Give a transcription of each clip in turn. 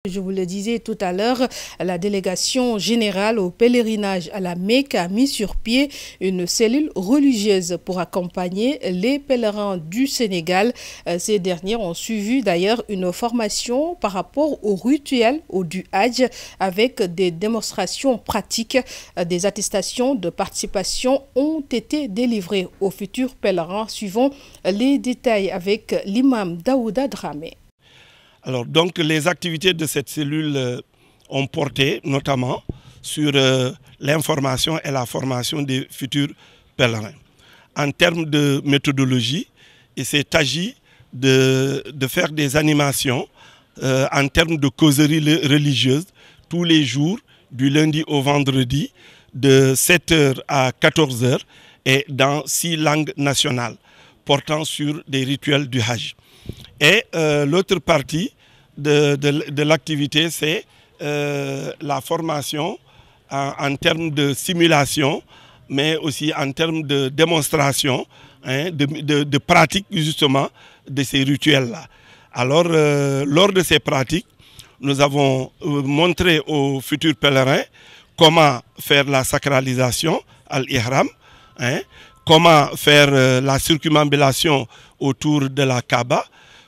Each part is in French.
Je vous le disais tout à l'heure, la délégation générale au pèlerinage à la Mecque a mis sur pied une cellule religieuse pour accompagner les pèlerins du Sénégal. Ces derniers ont suivi d'ailleurs une formation par rapport au rituel du Hajj avec des démonstrations pratiques. Des attestations de participation ont été délivrées aux futurs pèlerins. Suivant les détails avec l'imam Daouda Dramé. Alors, donc, les activités de cette cellule ont porté notamment sur l'information et la formation des futurs pèlerins. En termes de méthodologie, il s'est agi de faire des animations en termes de causerie religieuse tous les jours, du lundi au vendredi, de 7h à 14h et dans 6 langues nationales, portant sur des rituels du Hajj. Et l'autre partie de l'activité, c'est la formation en termes de simulation, mais aussi en termes de démonstration, de pratique justement de ces rituels-là. Alors, lors de ces pratiques, nous avons montré aux futurs pèlerins comment faire la sacralisation, al-ihram, comment faire la circumambulation autour de la Kaaba,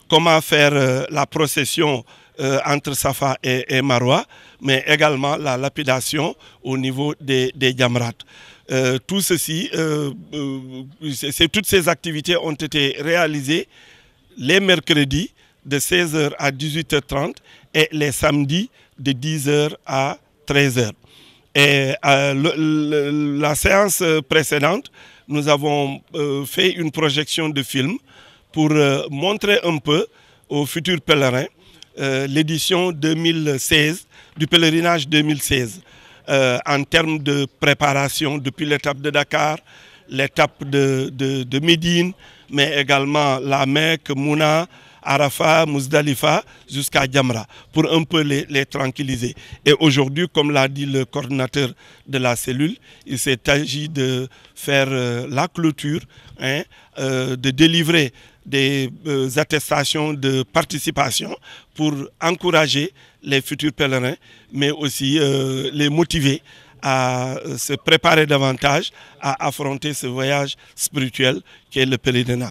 comment faire la procession entre Safa et Marwa, mais également la lapidation au niveau des Jamrat. Tout ceci, toutes ces activités ont été réalisées les mercredis de 16h à 18h30 et les samedis de 10h à 13h. Et la séance précédente, nous avons fait une projection de film pour montrer un peu aux futurs pèlerins l'édition 2016 du pèlerinage 2016 en termes de préparation depuis l'étape de Dakar, l'étape de Médine, mais également la Mecque, Mouna, Arafat, Muzdalifa jusqu'à Jamra pour un peu les tranquilliser. Et aujourd'hui, comme l'a dit le coordinateur de la cellule, il s'est agi de faire la clôture, de délivrer des attestations de participation pour encourager les futurs pèlerins, mais aussi les motiver à se préparer davantage à affronter ce voyage spirituel qu'est le pèlerinage.